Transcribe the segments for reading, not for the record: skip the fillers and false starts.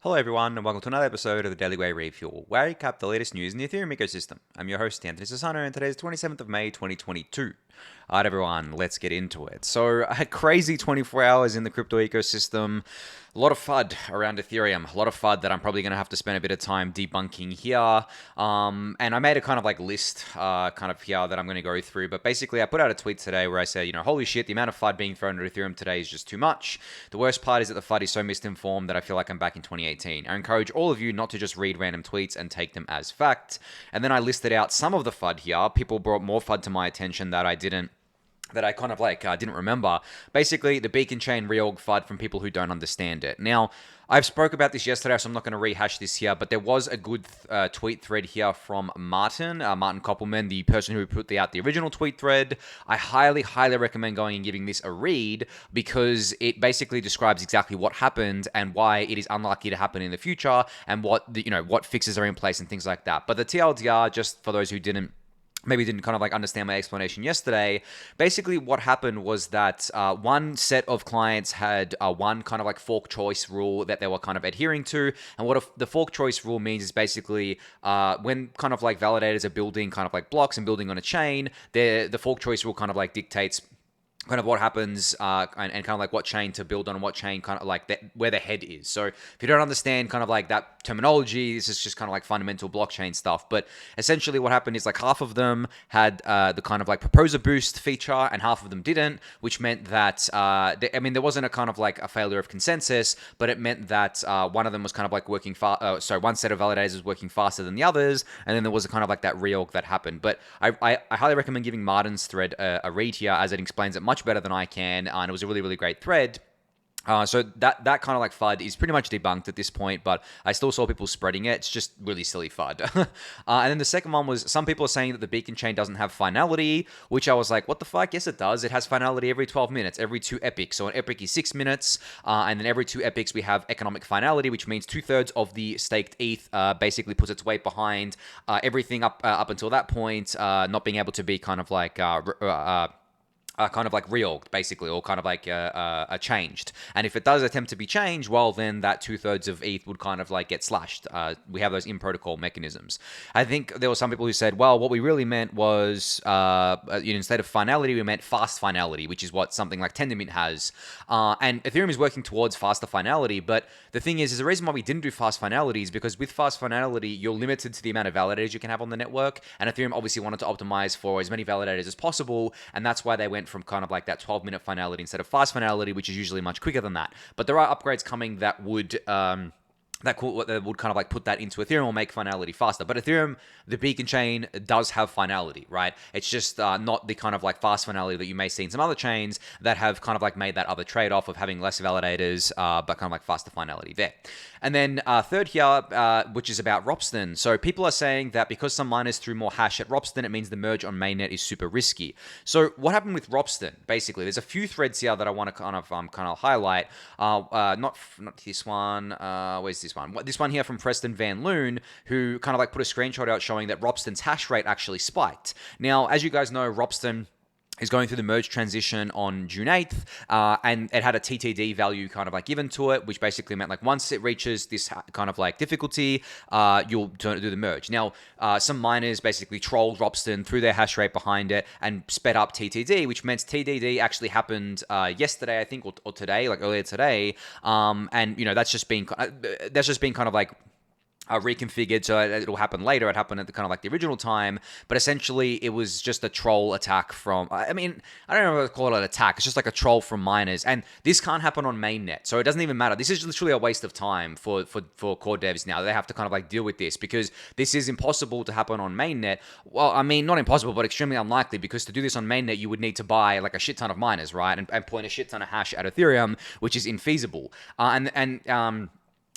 Hello everyone, and welcome to another episode of the Daily Gwei Refuel, where I recap the latest news in the Ethereum ecosystem. I'm your host, Anthony Sassano, and today is 27th of May, 2022. Alright everyone, let's get into it. So, a crazy 24 hours in the crypto ecosystem. A lot of FUD around Ethereum. A lot of FUD that I'm probably going to have to spend a bit of time debunking here. And I made a kind of like list here that I'm going to go through. But basically, I put out a tweet today where I said, holy shit, the amount of FUD being thrown at Ethereum today is just too much. The worst part is that the FUD is so misinformed that I feel like I'm back in 2018. I encourage all of you not to just read random tweets and take them as fact. And then I listed out some of the FUD here. People brought more FUD to my attention that I didn't remember. Basically, the beacon chain reorg FUD from people who don't understand it. Now, I've spoke about this yesterday, so I'm not going to rehash this here, but there was a good tweet thread here from Martin Koppelman, the person who put out the original tweet thread. I highly, highly recommend going and giving this a read because it basically describes exactly what happened and why it is unlikely to happen in the future and what fixes are in place and things like that. But the TLDR, just for those who didn't kind of like understand my explanation yesterday. Basically, what happened was that one set of clients had one kind of like fork choice rule that they were kind of adhering to. And what the fork choice rule means is basically when kind of like validators are building kind of like blocks and building on a chain, the fork choice rule kind of like dictates kind of what happens and kind of like what chain to build on and what chain kind of like where the head is. So if you don't understand kind of like that terminology, this is just kind of like fundamental blockchain stuff. But essentially what happened is like half of them had the kind of like proposer boost feature and half of them didn't, which meant that, there wasn't a kind of like a failure of consensus, but it meant that one of them was kind of like working one set of validators was working faster than the others. And then there was a kind of like that reorg that happened. But I highly recommend giving Martin's thread a read here as it explains it much better than I can, and it was a really, really great thread. So that kind of like FUD is pretty much debunked at this point, but I still saw people spreading it. It's just really silly FUD. And then the second one was some people are saying that the beacon chain doesn't have finality, which I was like, what the fuck? Yes, it does. It has finality every 12 minutes, every 2 epochs. So an epoch is 6 minutes, and then every 2 epochs we have economic finality, which means 2/3 of the staked ETH basically puts its weight behind everything up until that point, not being able to be kind of like kind of like reorged, basically, or kind of like changed. And if it does attempt to be changed, well, then that 2/3 of ETH would kind of like get slashed. We have those in-protocol mechanisms. I think there were some people who said, well, what we really meant was, instead of finality, we meant fast finality, which is what something like Tendermint has. And Ethereum is working towards faster finality, but the thing is the reason why we didn't do fast finality is because with fast finality, you're limited to the amount of validators you can have on the network, and Ethereum obviously wanted to optimize for as many validators as possible, and that's why they went from kind of like that 12-minute finality instead of fast finality, which is usually much quicker than that. But there are upgrades coming that would kind of like put that into Ethereum or make finality faster. But Ethereum, the beacon chain, does have finality, right? It's just not the kind of like fast finality that you may see in some other chains that have kind of like made that other trade-off of having less validators, but kind of like faster finality there. And then third here, which is about Ropsten. So people are saying that because some miners threw more hash at Ropsten, it means the merge on mainnet is super risky. So what happened with Ropsten? Basically, there's a few threads here that I want to kind of highlight. Not this one. Where's this one? This one here from Preston Van Loon, who kind of like put a screenshot out showing that Ropsten's hash rate actually spiked. Now, as you guys know, Ropsten is going through the merge transition on June 8th, and it had a TTD value kind of like given to it, which basically meant like once it reaches this kind of like difficulty, you'll do the merge. Now, some miners basically trolled Ropsten, threw their hash rate behind it, and sped up TTD, which meant TTD actually happened yesterday, I think, or today, like earlier today, and that's just been kind of like reconfigured, so it'll happen later. It happened at the kind of like the original time, but essentially it was just a troll attack from, I don't know if I call it an attack, it's just like a troll from miners, and this can't happen on mainnet, so it doesn't even matter. This is literally a waste of time for core devs now. They have to kind of like deal with this, because this is impossible to happen on mainnet. Well, not impossible, but extremely unlikely, because to do this on mainnet, you would need to buy like a shit ton of miners, right, and point a shit ton of hash at Ethereum, which is infeasible.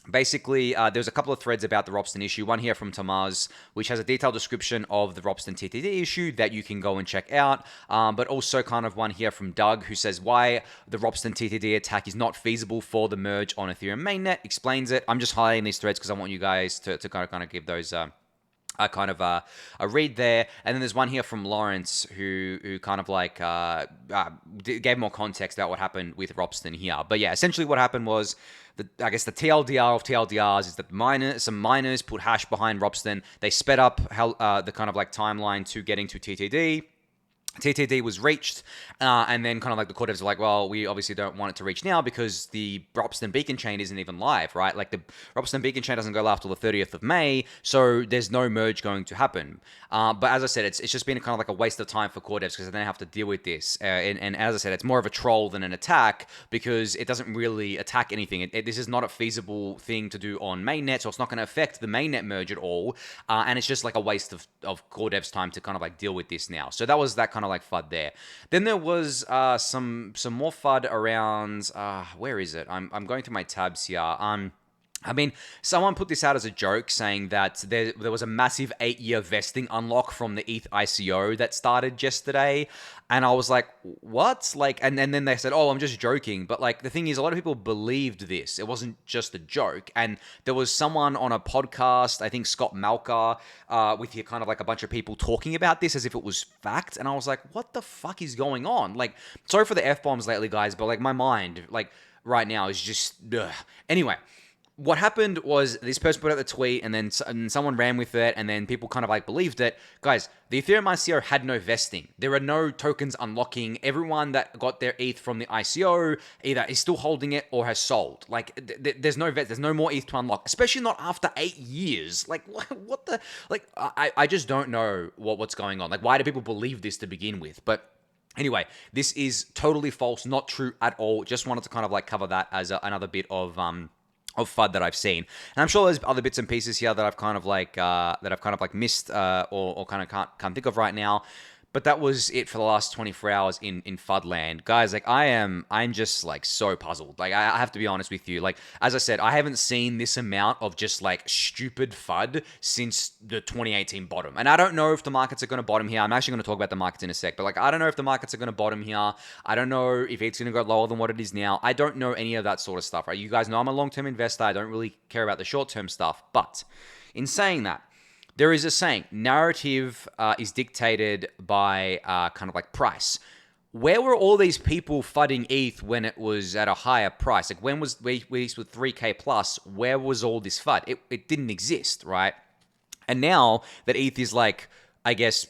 Basically, there's a couple of threads about the Ropsten issue. One here from Tomasz, which has a detailed description of the Ropsten TTD issue that you can go and check out. But also kind of one here from Doug, who says why the Ropsten TTD attack is not feasible for the merge on Ethereum mainnet. Explains it. I'm just highlighting these threads because I want you guys to kind of give those kind of a read there, and then there's one here from Laurence who kind of like gave more context about what happened with Ropsten here. But yeah, essentially what happened was I guess the TLDR of TLDRs is that some miners put hash behind Ropsten. They sped up the kind of like timeline to getting to TTD. TTD was reached, and then kind of like the core devs are like, well, we obviously don't want it to reach now because the Ropsten beacon chain isn't even live, right? Like the Ropsten beacon chain doesn't go live till the 30th of May, so there's no merge going to happen. But as I said, it's just been kind of like a waste of time for core devs because they don't have to deal with this. And as I said, it's more of a troll than an attack because it doesn't really attack anything. This is not a feasible thing to do on mainnet, so it's not going to affect the mainnet merge at all. And it's just like a waste of core devs' time to kind of like deal with this now. So that was that kind of like FUD there. Then there was some more FUD around where is it? I'm going through my tabs here. I mean, someone put this out as a joke saying that there was a massive 8-year vesting unlock from the ETH ICO that started yesterday. And I was like, what? Like, and then they said, oh, I'm just joking. But like, the thing is, a lot of people believed this. It wasn't just a joke. And there was someone on a podcast, I think Scott Malka, with here kind of like a bunch of people talking about this as if it was fact. And I was like, what the fuck is going on? Like, sorry for the F-bombs lately, guys, but like my mind, like right now is just, ugh. Anyway. What happened was this person put out the tweet and then someone ran with it and then people kind of like believed it. Guys, the Ethereum ICO had no vesting. There are no tokens unlocking. Everyone that got their ETH from the ICO either is still holding it or has sold. Like, there's no there's no more ETH to unlock, especially not after 8 years. Like, what the? Like, I just don't know what's going on. Like, why do people believe this to begin with? But anyway, this is totally false, not true at all. Just wanted to kind of like cover that as another bit of FUD that I've seen. And I'm sure there's other bits and pieces here that I've kind of like missed or kind of can't think of right now. But that was it for the last 24 hours in FUD land. Guys, like I'm just like so puzzled. Like I have to be honest with you. Like, as I said, I haven't seen this amount of just like stupid FUD since the 2018 bottom. And I don't know if the markets are going to bottom here. I'm actually going to talk about the markets in a sec. But like, I don't know if the markets are going to bottom here. I don't know if it's going to go lower than what it is now. I don't know any of that sort of stuff, right? You guys know I'm a long-term investor. I don't really care about the short-term stuff. But in saying that, there is a saying, narrative is dictated by kind of like price. Where were all these people fudding ETH when it was at a higher price? Like when was we with 3K plus, where was all this FUD? It didn't exist, right? And now that ETH is like, I guess,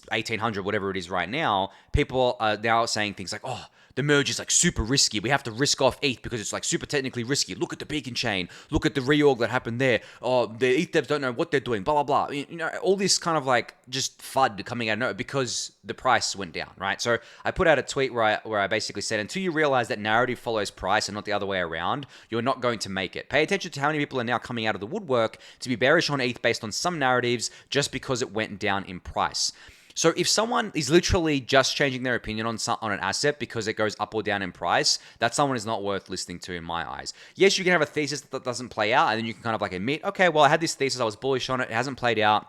1800, whatever it is right now, people are now saying things like, oh, the merge is like super risky. We have to risk off ETH because it's like super technically risky. Look at the beacon chain. Look at the reorg that happened there. Oh, the ETH devs don't know what they're doing. Blah, blah, blah. You know, all this kind of like just FUD coming out of nowhere because the price went down, right? So I put out a tweet where I basically said, until you realize that narrative follows price and not the other way around, you're not going to make it. Pay attention to how many people are now coming out of the woodwork to be bearish on ETH based on some narratives just because it went down in price. So if someone is literally just changing their opinion on an asset because it goes up or down in price, that someone is not worth listening to in my eyes. Yes, you can have a thesis that doesn't play out, and then you can kind of like admit, okay, well, I had this thesis, I was bullish on it, it hasn't played out.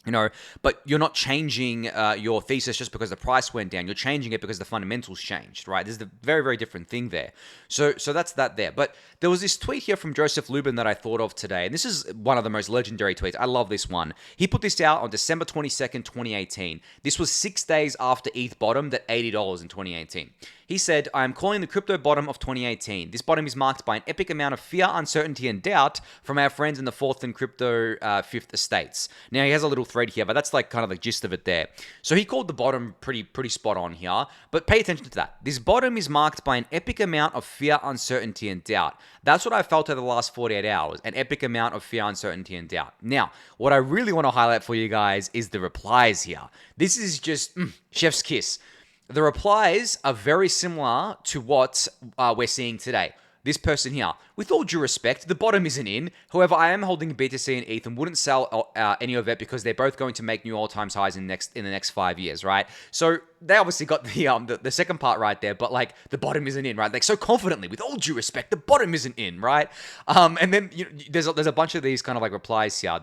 You know, but you're not changing your thesis just because the price went down. You're changing it because the fundamentals changed, right? There's a very, very different thing there. So that's that there. But there was this tweet here from Joseph Lubin that I thought of today. And this is one of the most legendary tweets. I love this one. He put this out on December 22nd, 2018. This was 6 days after ETH bottomed at $80 in 2018. He said, I am calling the crypto bottom of 2018. This bottom is marked by an epic amount of fear, uncertainty, and doubt from our friends in the fourth and crypto fifth estates. Now, he has a little thread here, but that's like kind of the gist of it there. So he called the bottom pretty spot on here, but pay attention to that. This bottom is marked by an epic amount of fear, uncertainty, and doubt. That's what I felt over the last 48 hours, an epic amount of fear, uncertainty, and doubt. Now, what I really want to highlight for you guys is the replies here. This is just chef's kiss. The replies are very similar to what we're seeing today. This person here, with all due respect, the bottom isn't in. However, I am holding BTC and ETH and wouldn't sell any of it because they're both going to make new all-time highs in the next 5 years, right? So they obviously got the second part right there, but like the bottom isn't in, right? Like so confidently, with all due respect, the bottom isn't in, right? And then there's a bunch of these kind of like replies here.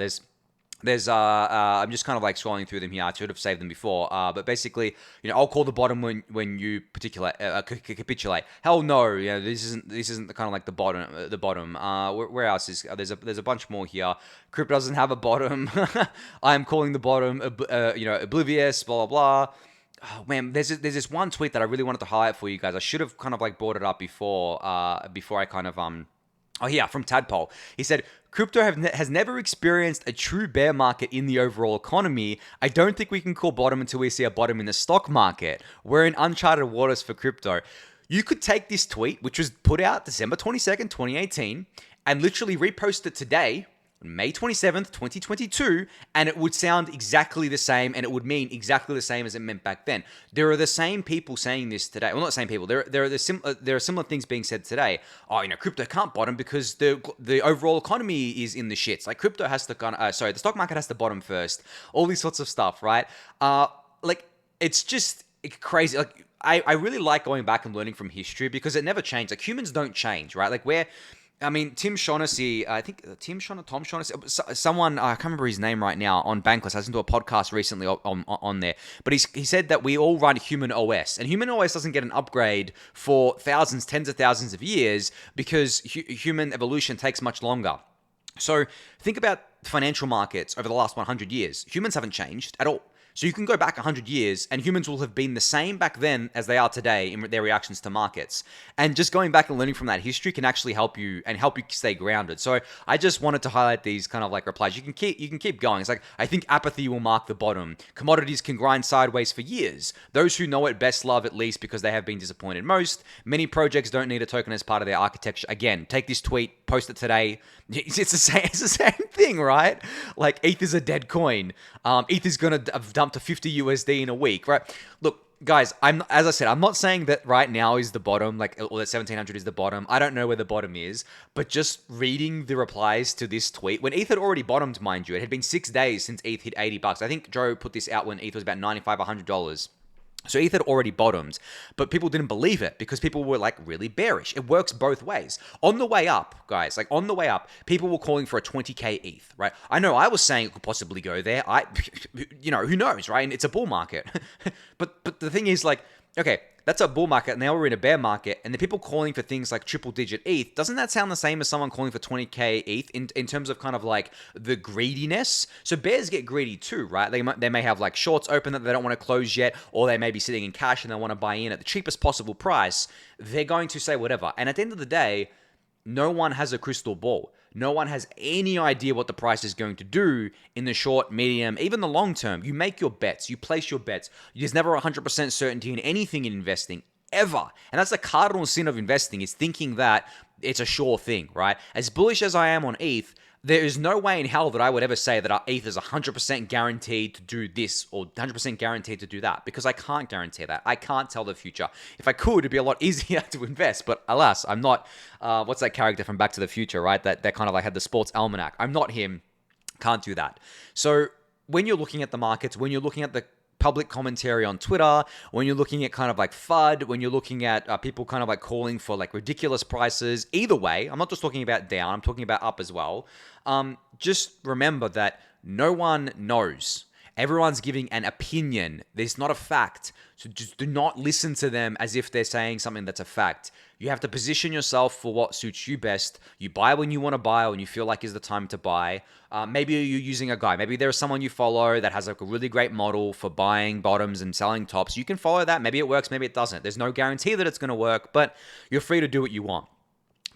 There's I'm just kind of like scrolling through them here. I should have saved them before. But basically, I'll call the bottom when you capitulate. Hell no, this isn't the kind of like the bottom. Where else is there's a bunch more here. Crypto doesn't have a bottom. I am calling the bottom. Oblivious. Blah blah blah. Oh man, there's this one tweet that I really wanted to highlight for you guys. I should have kind of like brought it up before I kind of Oh, yeah, from Tadpole. He said, crypto has never experienced a true bear market in the overall economy. I don't think we can call bottom until we see a bottom in the stock market. We're in uncharted waters for crypto. You could take this tweet, which was put out December 22nd, 2018, and literally repost it today, May 27th, 2022, and it would sound exactly the same, and it would mean exactly the same as it meant back then. There are the same people saying this today. Well, not the same people. There are similar things being said today. Oh, crypto can't bottom because the overall economy is in the shits. Like crypto has to the stock market has to bottom first. All these sorts of stuff, right? It's just crazy. Like I really like going back and learning from history because it never changed. Like humans don't change, right? Like Tim Shaughnessy, Tom Shaughnessy, someone, I can't remember his name right now, on Bankless. I listened to a podcast recently on there. But he said that we all run human OS. And human OS doesn't get an upgrade for tens of thousands of years because human evolution takes much longer. So think about financial markets over the last 100 years. Humans haven't changed at all. So you can go back 100 years and humans will have been the same back then as they are today in their reactions to markets. And just going back and learning from that history can actually help you stay grounded. So I just wanted to highlight these kind of like replies. You can keep going. It's like, I think apathy will mark the bottom. Commodities can grind sideways for years. Those who know it best love it least because they have been disappointed most. Many projects don't need a token as part of their architecture. Again, take this tweet, post it today. It's the same thing, right? Like ETH is a dead coin. ETH is going to dump to 50 USD in a week, right? Look, guys, as I said, I'm not saying that right now is the bottom, or that 1700 is the bottom. I don't know where the bottom is, but just reading the replies to this tweet, when ETH had already bottomed, mind you, it had been 6 days since ETH hit $80. I think Joe put this out when ETH was about $95, $100. So ETH had already bottomed, but people didn't believe it because people were like really bearish. It works both ways. On the way up, guys, people were calling for a 20K ETH, right? I know I was saying it could possibly go there. Who knows, right? And it's a bull market. but the thing is okay, that's a bull market. Now we're in a bear market, and the people calling for things like triple-digit ETH, doesn't that sound the same as someone calling for 20K ETH in terms of kind of like the greediness? So bears get greedy too, right? They may have like shorts open that they don't want to close yet, or they may be sitting in cash and they want to buy in at the cheapest possible price. They're going to say whatever. And at the end of the day, no one has a crystal ball. No one has any idea what the price is going to do in the short, medium, even the long term. You make your bets. You place your bets. There's never 100% certainty in anything in investing, ever. And that's the cardinal sin of investing, is thinking that it's a sure thing, right? As bullish as I am on ETH, there is no way in hell that I would ever say that our ETH is 100% guaranteed to do this or 100% guaranteed to do that, because I can't guarantee that. I can't tell the future. If I could, it'd be a lot easier to invest, but alas, I'm not. What's that character from Back to the Future, right? That kind of like had the sports almanac. I'm not him. Can't do that. So when you're looking at the markets, when you're looking at the public commentary on Twitter, when you're looking at kind of like FUD, when you're looking at people kind of like calling for like ridiculous prices, either way, I'm not just talking about down, I'm talking about up as well. Just remember that no one knows. Everyone's giving an opinion. There's not a fact. So just do not listen to them as if they're saying something that's a fact. You have to position yourself for what suits you best. You buy when you want to buy, when you feel like is the time to buy. Maybe you're using a guide. Maybe there's someone you follow that has like a really great model for buying bottoms and selling tops. You can follow that. Maybe it works, maybe it doesn't. There's no guarantee that it's going to work, but you're free to do what you want.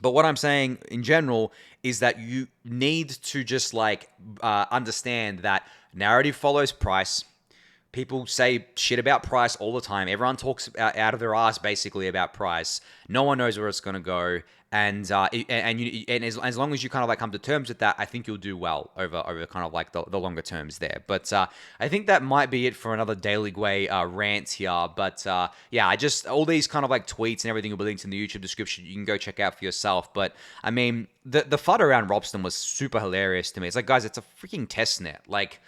But what I'm saying in general is that you need to just understand that narrative follows price. People say shit about price all the time. Everyone talks out of their ass basically about price. No one knows where it's going to go. And as long as you kind of like come to terms with that, I think you'll do well over kind of like the longer terms there. But I think that might be it for another Daily Gwei rant here. But yeah, all these kind of like tweets and everything will be linked in the YouTube description. You can go check out for yourself. But I mean, the FUD around Ropsten was super hilarious to me. It's like, guys, it's a freaking testnet. Like,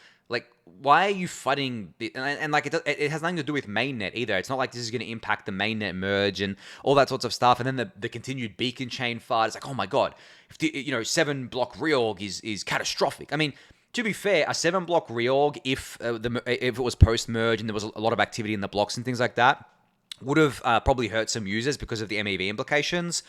why are you fudding? And like, it has nothing to do with mainnet either. It's not like this is going to impact the mainnet merge and all that sorts of stuff. And then the continued beacon chain FUD. It's like, oh my god, if 7-block reorg is catastrophic. I mean, To be fair, a 7-block reorg, if it was post-merge and there was a lot of activity in the blocks and things like that, would have probably hurt some users because of the MEV implications.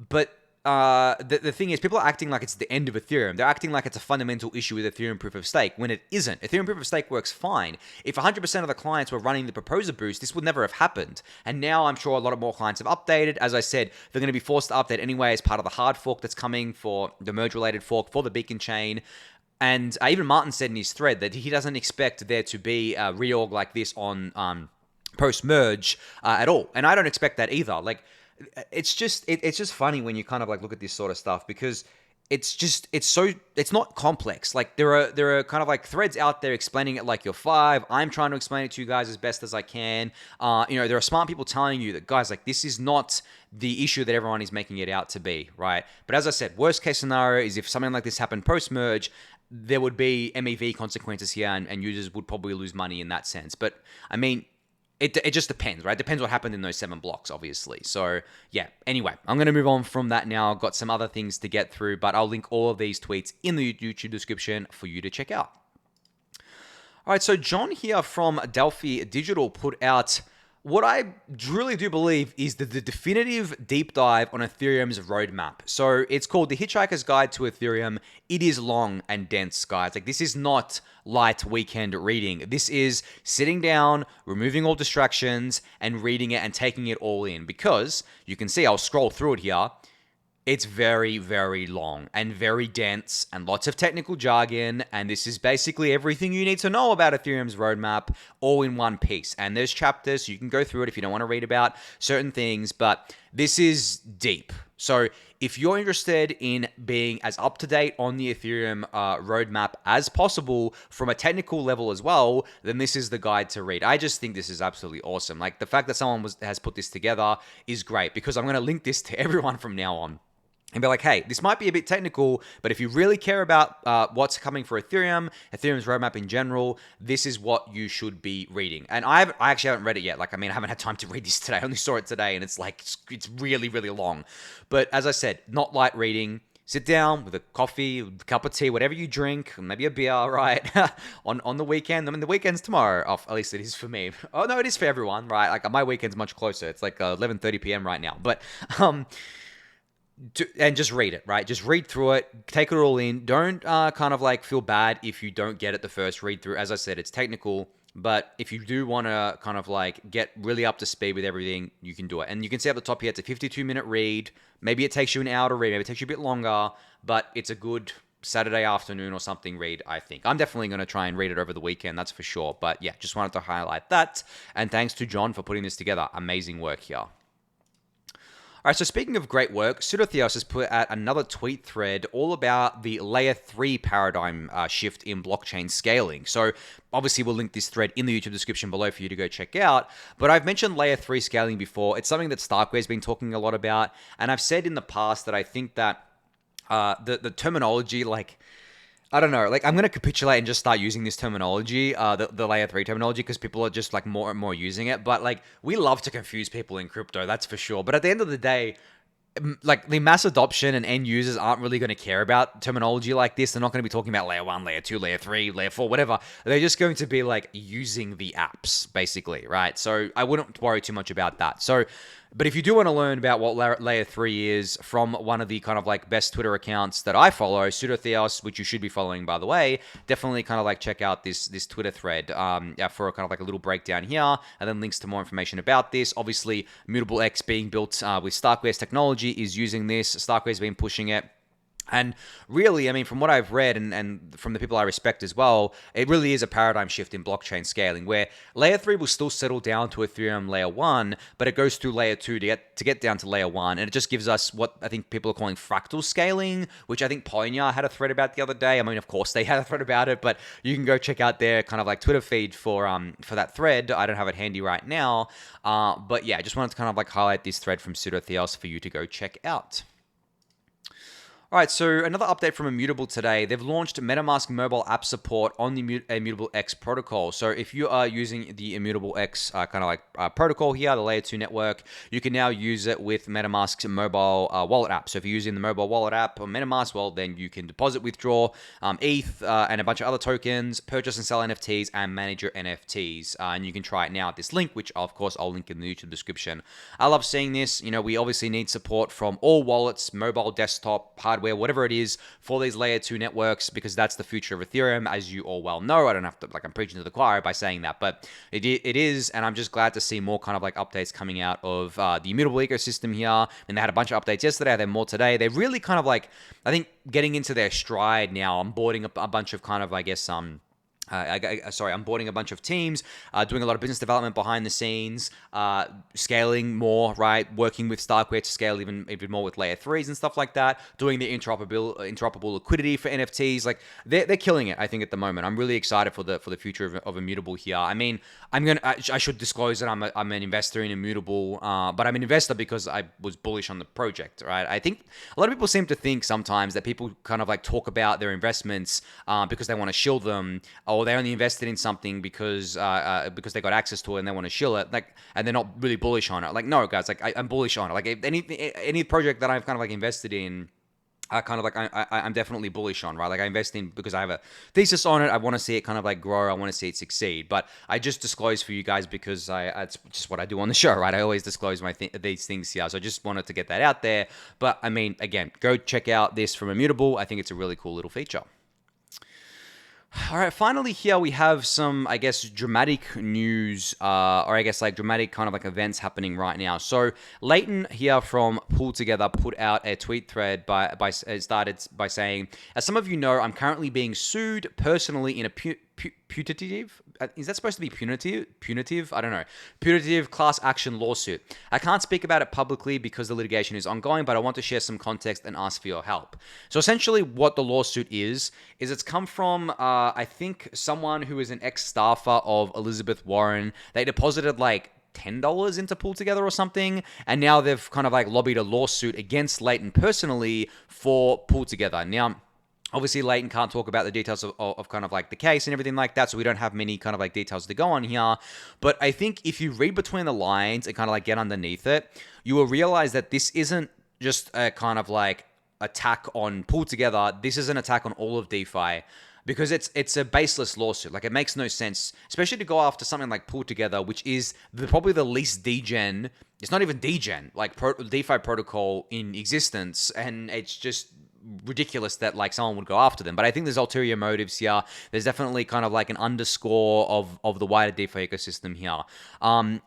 But the thing is, people are acting like it's the end of Ethereum. They're acting like it's a fundamental issue with Ethereum proof of stake when it isn't. Ethereum proof of stake works fine. If 100% of the clients were running the proposer boost, this would never have happened. And now I'm sure a lot of more clients have updated. As I said, they're going to be forced to update anyway as part of the hard fork that's coming for the merge-related fork for the beacon chain. And even Martin said in his thread that he doesn't expect there to be a reorg like this on post-merge at all. And I don't expect that either. Like, it's just funny when you kind of like look at this sort of stuff, because it's not complex. Like, there are kind of like threads out there explaining it like you're 5. I'm trying to explain it to you guys as best as I can. There are smart people telling you that, guys, like, this is not the issue that everyone is making it out to be, right? But as I said, worst case scenario is if something like this happened post-merge, there would be MEV consequences here, and users would probably lose money in that sense. But I mean, it just depends, right? Depends what happened in those 7 blocks, obviously. So yeah, anyway, I'm going to move on from that now. I've got some other things to get through, but I'll link all of these tweets in the YouTube description for you to check out. All right, so John here from Delphi Digital put out what I really do believe is the definitive deep dive on Ethereum's roadmap. So it's called The Hitchhiker's Guide to Ethereum. It is long and dense, guys. Like, this is not light weekend reading. This is sitting down, removing all distractions, and reading it and taking it all in. Because you can see, I'll scroll through it here. It's very, very long and very dense and lots of technical jargon. And this is basically everything you need to know about Ethereum's roadmap all in one piece. And there's chapters, so you can go through it if you don't want to read about certain things. But this is deep. So if you're interested in being as up-to-date on the Ethereum roadmap as possible from a technical level as well, then this is the guide to read. I just think this is absolutely awesome. Like, the fact that someone has put this together is great, because I'm going to link this to everyone from now on. And be like, hey, this might be a bit technical, but if you really care about what's coming for Ethereum's roadmap in general, this is what you should be reading. And I actually haven't read it yet. Like, I mean, I haven't had time to read this today. I only saw it today, and it's like, it's really, really long. But as I said, not light reading. Sit down with a coffee, a cup of tea, whatever you drink, maybe a beer, right? on the weekend. I mean, the weekend's tomorrow off. At least it is for me. Oh, no, it is for everyone, right? Like, my weekend's much closer. It's like 11:30 p.m. right now. But and just read it, right? Just read through it, take it all in. Don't kind of like feel bad if you don't get it the first read through. As I said, it's technical, but if you do want to kind of like get really up to speed with everything, you can do it. And you can see at the top here, it's a 52-minute read. Maybe it takes you an hour to read, maybe it takes you a bit longer, but it's a good Saturday afternoon or something read, I think. I'm definitely going to try and read it over the weekend, that's for sure. But yeah, just wanted to highlight that. And thanks to John for putting this together. Amazing work here. All right, so speaking of great work, Pseudotheos has put out another tweet thread all about the layer 3 paradigm shift in blockchain scaling. So obviously we'll link this thread in the YouTube description below for you to go check out. But I've mentioned layer 3 scaling before. It's something that Starkway has been talking a lot about. And I've said in the past that I think that the terminology, like, I don't know, like, I'm going to capitulate and just start using this terminology, the layer 3 terminology, because people are just like more and more using it. But like, we love to confuse people in crypto, that's for sure. But at the end of the day, like, the mass adoption and end users aren't really going to care about terminology like this. They're not going to be talking about layer 1, layer 2, layer 3, layer 4, whatever. They're just going to be like using the apps, basically, right? So I wouldn't worry too much about that. So, but if you do want to learn about what layer 3 is from one of the kind of like best Twitter accounts that I follow, Pseudotheos, which you should be following, by the way, definitely kind of like check out this Twitter thread for a kind of like a little breakdown here, and then links to more information about this. Obviously, Immutable X being built with Starkway's technology is using this. Starkway's been pushing it. And really, I mean, from what I've read and from the people I respect as well, it really is a paradigm shift in blockchain scaling, where layer 3 will still settle down to Ethereum layer 1, but it goes through layer 2 to get down to layer 1. And it just gives us what I think people are calling fractal scaling, which I think Ponya had a thread about the other day. I mean, of course, they had a thread about it, but you can go check out their kind of like Twitter feed for that thread. I don't have it handy right now. But yeah, I just wanted to kind of like highlight this thread from Pseudotheos for you to go check out. All right, so another update from Immutable today. They've launched MetaMask mobile app support on the Immutable X protocol. So if you are using the Immutable X protocol here, the layer 2 network, you can now use it with MetaMask's mobile wallet app. So if you're using the mobile wallet app on MetaMask, well, then you can deposit, withdraw ETH and a bunch of other tokens, purchase and sell NFTs, and manage your NFTs. And you can try it now at this link, which of course I'll link in the YouTube description. I love seeing this. You know, we obviously need support from all wallets, mobile, desktop, hardware, whatever it is, for these layer 2 networks, because that's the future of Ethereum, as you all well know. I don't have to, I'm preaching to the choir by saying that, but it is, and I'm just glad to see more kind of updates coming out of the Immutable ecosystem here. And they had a bunch of updates yesterday, they have more today. They're really kind of I think, getting into their stride now. I'm boarding a bunch of kind of, I guess, I'm boarding a bunch of teams, doing a lot of business development behind the scenes, scaling more, right? Working with Starkware to scale even more with layer 3s and stuff like that. Doing the interoperable liquidity for NFTs. They're killing it, I think, at the moment. I'm really excited for the future of Immutable here. I mean, I should disclose that I'm an investor in Immutable, but I'm an investor because I was bullish on the project, right? I think a lot of people seem to think sometimes that people kind of talk about their investments because they want to shield them, or they only invested in something because they got access to it and they want to shill it, and they're not really bullish on it. No, guys, I'm bullish on it. Any project that I've kind of invested in, I'm definitely bullish on, right? I invest in because I have a thesis on it. I want to see it kind of grow. I want to see it succeed. But I just disclose for you guys because it's just what I do on the show, right? I always disclose these things here. So I just wanted to get that out there. But I mean, again, go check out this from Immutable. I think it's a really cool little feature. All right, finally here we have some, I guess, dramatic news, or I guess dramatic kind of events happening right now. So Leighton here from PoolTogether put out a tweet thread started by saying, as some of you know, I'm currently being sued personally in a putative, is that supposed to be punitive? I don't know. Putative class action lawsuit. I can't speak about it publicly because the litigation is ongoing, but I want to share some context and ask for your help. So essentially what the lawsuit is it's come from, I think, someone who is an ex-staffer of Elizabeth Warren. They deposited $10 into PoolTogether or something, and now they've kind of lobbied a lawsuit against Leighton personally for PoolTogether. Now, obviously, Leighton can't talk about the details of kind of the case and everything like that, so we don't have many kind of details to go on here. But I think if you read between the lines and kind of get underneath it, you will realize that this isn't just a kind of attack on PoolTogether. This is an attack on all of DeFi. Because it's a baseless lawsuit. It makes no sense, especially to go after something like PoolTogether, which is probably the least degen. It's not even degen, DeFi protocol in existence, and it's just ridiculous that someone would go after them. But I think there's ulterior motives here. There's definitely kind of an underscore of the wider DeFi ecosystem here.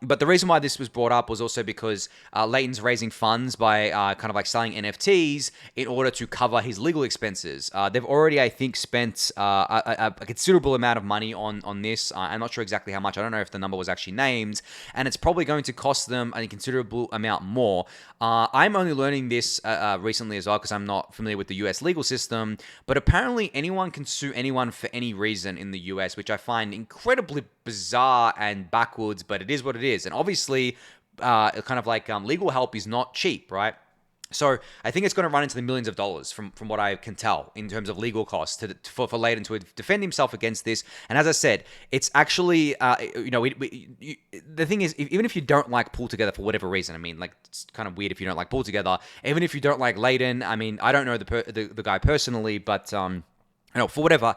But the reason why this was brought up was also because Leighton's raising funds by kind of selling NFTs in order to cover his legal expenses. They've already, I think, spent a considerable amount of money on this. I'm not sure exactly how much. I don't know if the number was actually named, and it's probably going to cost them a considerable amount more. I'm only learning this recently as well because I'm not familiar with the US legal system, but apparently anyone can sue anyone for any reason in the US, which I find incredibly bizarre and backwards, but it is what it is. And obviously, legal help is not cheap, right? So I think it's going to run into the millions of dollars from what I can tell in terms of legal costs for Leighton to defend himself against this. And as I said, it's actually, the thing is, even if you don't like PoolTogether for whatever reason, I mean, it's kind of weird if you don't like PoolTogether. Even if you don't like Leighton, I mean, I don't know the guy personally, but for whatever.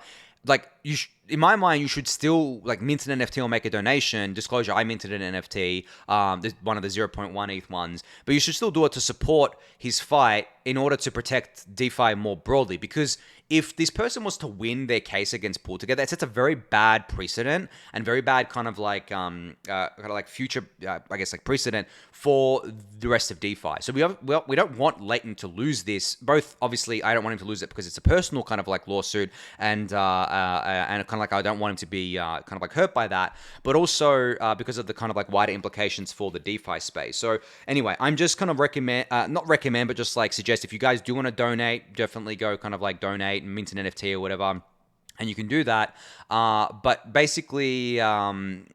In my mind, you should still mint an NFT or make a donation. Disclosure, I minted an NFT, one of the 0.1 ETH ones, but you should still do it to support his fight in order to protect DeFi more broadly. Because if this person was to win their case against PoolTogether, it sets a very bad precedent and very bad kind of future, precedent for the rest of DeFi. So we don't want Leighton to lose this. Both, obviously, I don't want him to lose it because it's a personal kind of lawsuit, and I don't want him to be hurt by that, but also because of the kind of wider implications for the DeFi space. So anyway, I'm just kind of not recommend, but just suggest if you guys do want to donate, definitely go kind of donate and mint an NFT or whatever. And you can do that, but basically, from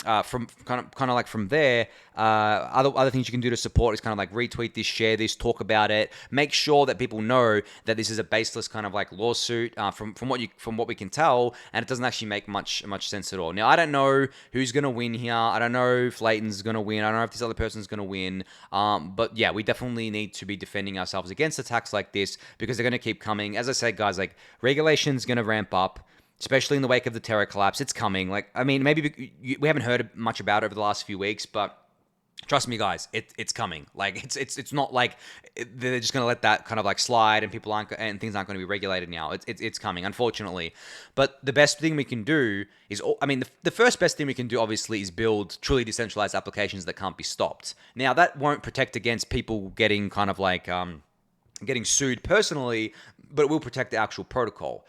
kind of like from there, other things you can do to support is kind of like retweet this, share this, talk about it, make sure that people know that this is a baseless kind of like lawsuit. From what we can tell, and it doesn't actually make much sense at all. Now, I don't know who's gonna win here. I don't know if Leighton's gonna win. I don't know if this other person's gonna win. But yeah, we definitely need to be defending ourselves against attacks like this because they're gonna keep coming. As I said, guys, like regulation's gonna ramp up, especially in the wake of the Terra collapse. It's coming. Like, I mean, maybe we haven't heard much about it over the last few weeks, but trust me, guys, it's coming. Like, it's not like they're just gonna let that kind of like slide and things aren't going to be regulated now. It's coming, unfortunately. But the best thing we can do is, I mean, the first best thing we can do, obviously, is build truly decentralized applications that can't be stopped. Now, that won't protect against people getting kind of like getting sued personally, but it will protect the actual protocol.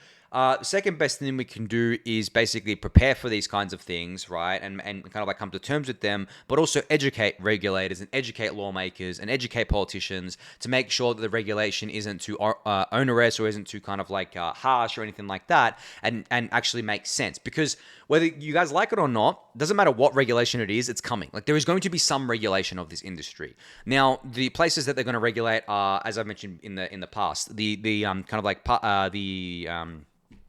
Second best thing we can do is basically prepare for these kinds of things, right? And kind of like come to terms with them, but also educate regulators and educate lawmakers and educate politicians to make sure that the regulation isn't too onerous or isn't too kind of like harsh or anything like that, and actually makes sense. Because whether you guys like it or not, doesn't matter what regulation it is, it's coming. Like, there is going to be some regulation of this industry. Now, the places that they're going to regulate are, as I've mentioned in the past, the kind of like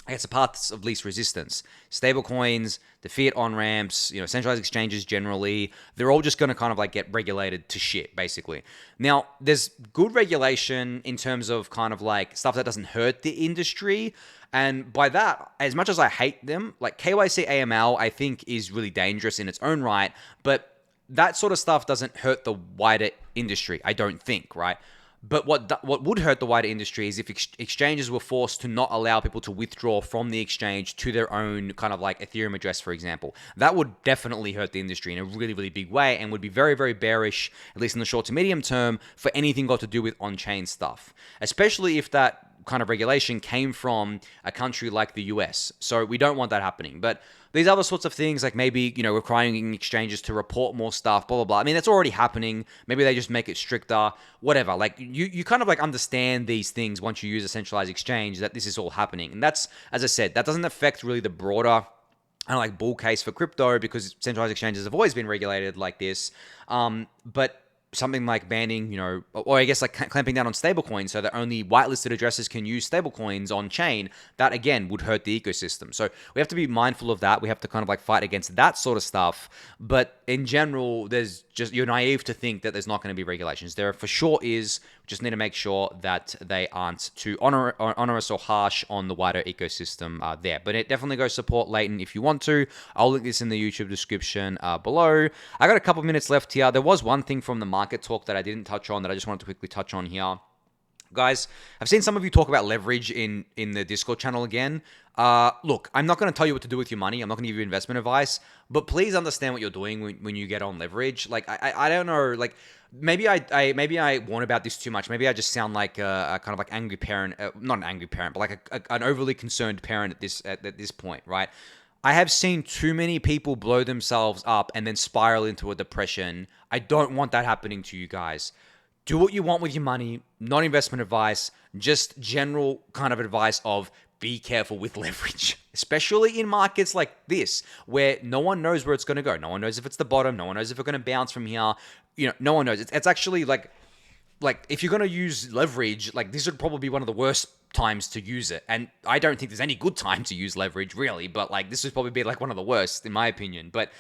I guess the paths of least resistance. Stablecoins, the fiat on-ramps, centralized exchanges generally, they're all just going to kind of like get regulated to shit, basically. Now, there's good regulation in terms of kind of like stuff that doesn't hurt the industry. And by that, as much as I hate them, like KYC AML, I think is really dangerous in its own right. But that sort of stuff doesn't hurt the wider industry, I don't think, right? But what would hurt the wider industry is if exchanges were forced to not allow people to withdraw from the exchange to their own kind of like Ethereum address, for example. That would definitely hurt the industry in a really, really big way and would be very, very bearish, at least in the short to medium term, for anything got to do with on-chain stuff. Especially if that kind of regulation came from a country like the US. So we don't want that happening. But these other sorts of things, like maybe, requiring exchanges to report more stuff, blah, blah, blah. I mean, that's already happening. Maybe they just make it stricter, whatever. Like, you kind of like understand these things once you use a centralized exchange, that this is all happening. And that's, as I said, that doesn't affect really the broader kind of like bull case for crypto, because centralized exchanges have always been regulated like this. But something like banning, or I guess like clamping down on stablecoins so that only whitelisted addresses can use stablecoins on chain, that again would hurt the ecosystem. So we have to be mindful of that. We have to kind of like fight against that sort of stuff. But in general, you're naive to think that there's not going to be regulations. There for sure is. We just need to make sure that they aren't too onerous or harsh on the wider ecosystem there. But it definitely go support Leighton if you want to. I'll link this in the YouTube description below. I got a couple minutes left here. There was one thing from the market talk that I didn't touch on that I just wanted to quickly touch on here. Guys, I've seen some of you talk about leverage in the Discord channel again. Look, I'm not going to tell you what to do with your money. I'm not going to give you investment advice. But please understand what you're doing when you get on leverage. Like, I don't know. Like, maybe I warn about this too much. Maybe I just sound like a kind of like angry parent. Not an angry parent, but like an overly concerned parent at this point, right? I have seen too many people blow themselves up and then spiral into a depression. I don't want that happening to you guys. Do what you want with your money, not investment advice, just general kind of advice of be careful with leverage, especially in markets like this, where no one knows where it's going to go. No one knows if it's the bottom. No one knows if it's going to bounce from here. No one knows. It's actually like if you're going to use leverage, like this would probably be one of the worst times to use it. And I don't think there's any good time to use leverage really, but like this would probably be like one of the worst in my opinion. But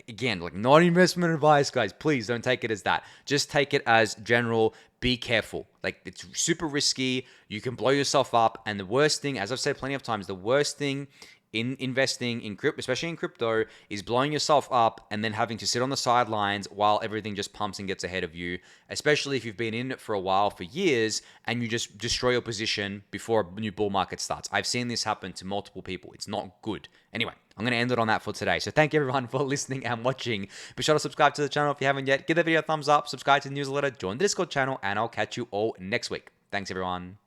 again, like not investment advice, guys, please don't take it as that. Just take it as general, be careful. Like it's super risky. You can blow yourself up. And the worst thing, as I've said plenty of times, the worst thing in investing in crypto, especially in crypto, is blowing yourself up and then having to sit on the sidelines while everything just pumps and gets ahead of you, especially if you've been in it for a while, for years, and you just destroy your position before a new bull market starts. I've seen this happen to multiple people. It's not good. Anyway, I'm going to end it on that for today. So thank you everyone for listening and watching. Be sure to subscribe to the channel if you haven't yet. Give the video a thumbs up, subscribe to the newsletter, join the Discord channel, and I'll catch you all next week. Thanks everyone.